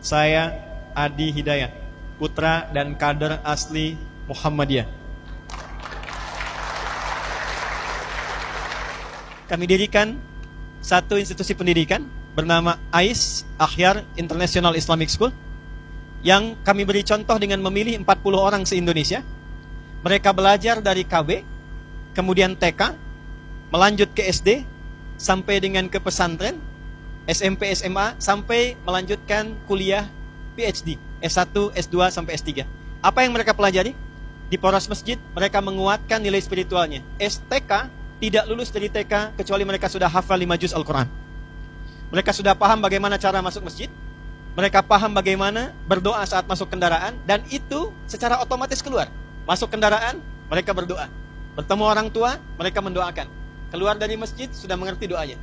Saya Adi Hidayat, putra dan kader asli Muhammadiyah. Kami dirikan satu institusi pendidikan bernama AIS, Akhyar International Islamic School, yang kami beri contoh dengan memilih 40 orang se-Indonesia. Mereka belajar dari KB, kemudian TK, melanjut ke SD, sampai dengan ke pesantren, SMP, SMA, sampai melanjutkan kuliah PhD, S1, S2, sampai S3. Apa yang mereka pelajari? Di poros masjid, mereka menguatkan nilai spiritualnya. STK tidak lulus dari TK, kecuali mereka sudah hafal 5 juz Al-Quran. Mereka sudah paham bagaimana cara masuk masjid, mereka paham bagaimana berdoa saat masuk kendaraan, dan itu secara otomatis keluar. Masuk kendaraan, mereka berdoa. Bertemu orang tua, mereka mendoakan. Keluar dari masjid, sudah mengerti doanya.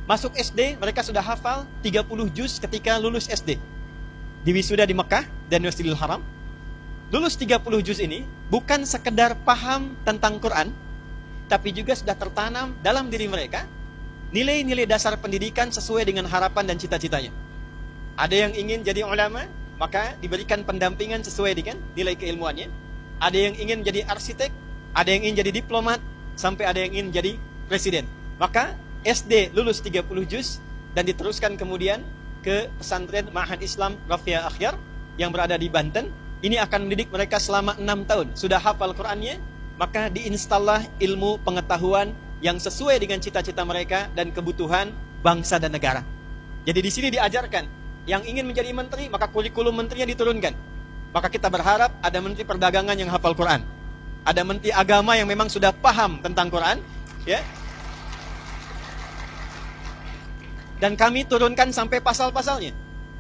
Masuk SD, mereka sudah hafal 30 juz ketika lulus SD. Di wisuda di Mekah dan Masjidil Haram. Lulus 30 juz ini bukan sekedar paham tentang Quran, tapi juga sudah tertanam dalam diri mereka nilai-nilai dasar pendidikan sesuai dengan harapan dan cita-citanya. Ada yang ingin jadi ulama, maka diberikan pendampingan sesuai dengan nilai keilmuannya. Ada yang ingin jadi arsitek, ada yang ingin jadi diplomat, sampai ada yang ingin jadi presiden. Maka SD lulus 30 juz dan diteruskan kemudian ke pesantren Ma'had Islam Rafia Akhyar yang berada di Banten. Ini akan mendidik mereka selama 6 tahun. Sudah hafal Qur'annya, maka diinstallah ilmu pengetahuan yang sesuai dengan cita-cita mereka dan kebutuhan bangsa dan negara. Jadi di sini diajarkan, yang ingin menjadi menteri, maka kurikulum menterinya diturunkan. Maka kita berharap ada menteri perdagangan yang hafal Quran, ada menteri agama yang memang sudah paham tentang Quran, ya. Dan kami turunkan sampai pasal-pasalnya.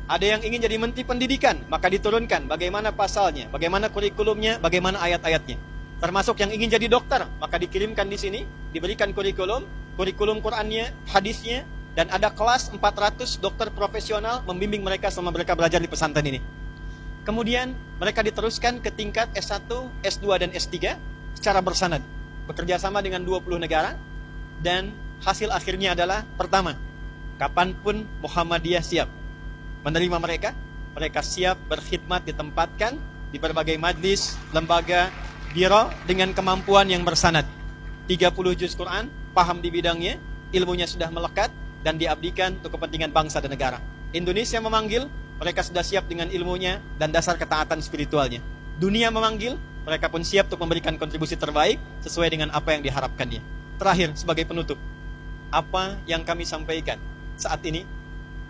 Ada yang ingin jadi menteri pendidikan, maka diturunkan bagaimana pasalnya, bagaimana kurikulumnya, bagaimana ayat-ayatnya. Termasuk yang ingin jadi dokter, maka dikirimkan di sini, diberikan kurikulum Qurannya, hadisnya, dan ada kelas 400 dokter profesional membimbing mereka selama mereka belajar di pesantren ini. Kemudian mereka diteruskan ke tingkat S1, S2, dan S3 secara bersanad, bekerja sama dengan 20 negara, dan hasil akhirnya adalah pertama, kapanpun Muhammadiyah siap menerima mereka, mereka siap berkhidmat ditempatkan di berbagai majlis, lembaga, biro dengan kemampuan yang bersanad. 30 juz Quran, paham di bidangnya, ilmunya sudah melekat, dan diabdikan untuk kepentingan bangsa dan negara. Indonesia memanggil, mereka sudah siap dengan ilmunya dan dasar ketaatan spiritualnya. Dunia memanggil, mereka pun siap untuk memberikan kontribusi terbaik sesuai dengan apa yang diharapkannya. Terakhir, sebagai penutup, apa yang kami sampaikan saat ini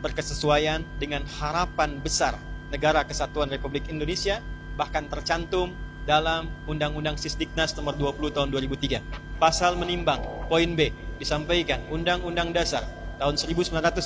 berkesesuaian dengan harapan besar Negara Kesatuan Republik Indonesia, bahkan tercantum dalam Undang-Undang Sisdiknas nomor 20 tahun 2003. Pasal menimbang, poin B, disampaikan Undang-Undang Dasar tahun 1945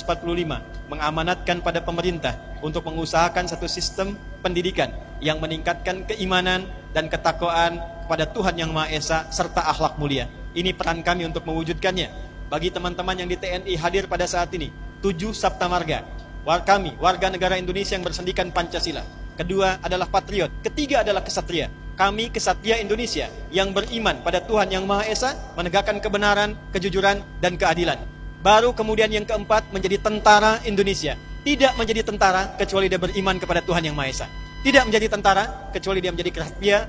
mengamanatkan pada pemerintah untuk mengusahakan satu sistem pendidikan yang meningkatkan keimanan dan ketakwaan kepada Tuhan Yang Maha Esa serta akhlak mulia. Ini peran kami untuk mewujudkannya. Bagi teman-teman yang di TNI hadir pada saat ini, 7 Sabta Marga, kami warga negara Indonesia yang bersendikan Pancasila. Kedua adalah patriot, ketiga adalah kesatria. Kami kesatria Indonesia yang beriman pada Tuhan Yang Maha Esa, menegakkan kebenaran, kejujuran, dan keadilan. Baru kemudian yang keempat menjadi tentara Indonesia. Tidak menjadi tentara kecuali dia beriman kepada Tuhan Yang Maha Esa. Tidak menjadi tentara kecuali dia menjadi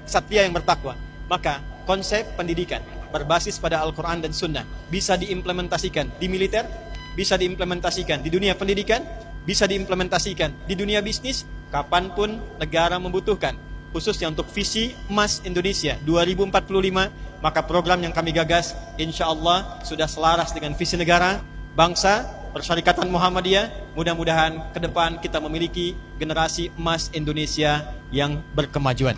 kesatria yang bertakwa. Maka konsep pendidikan berbasis pada Al-Quran dan Sunnah bisa diimplementasikan di militer, bisa diimplementasikan di dunia pendidikan, bisa diimplementasikan di dunia bisnis, kapanpun negara membutuhkan. Khususnya untuk visi emas Indonesia 2045, maka program yang kami gagas insya Allah sudah selaras dengan visi negara, bangsa, Persyarikatan Muhammadiyah. Mudah-mudahan ke depan kita memiliki generasi emas Indonesia yang berkemajuan.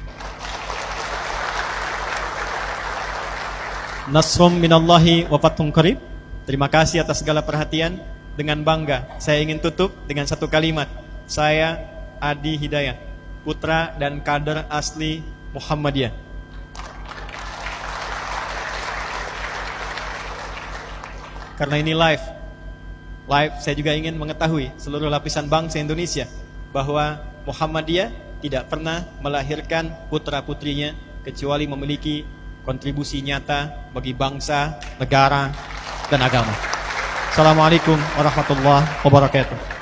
Nasrum minallahi wa fathun qarib. Terima kasih atas segala perhatian. Dengan bangga saya ingin tutup dengan satu kalimat. Saya Adi Hidayat, putra dan kader asli Muhammadiyah. Karena ini live, saya juga ingin mengetahui seluruh lapisan bangsa Indonesia bahwa Muhammadiyah tidak pernah melahirkan putra-putrinya kecuali memiliki kontribusi nyata bagi bangsa, negara, dan agama. Assalamualaikum warahmatullahi wabarakatuh.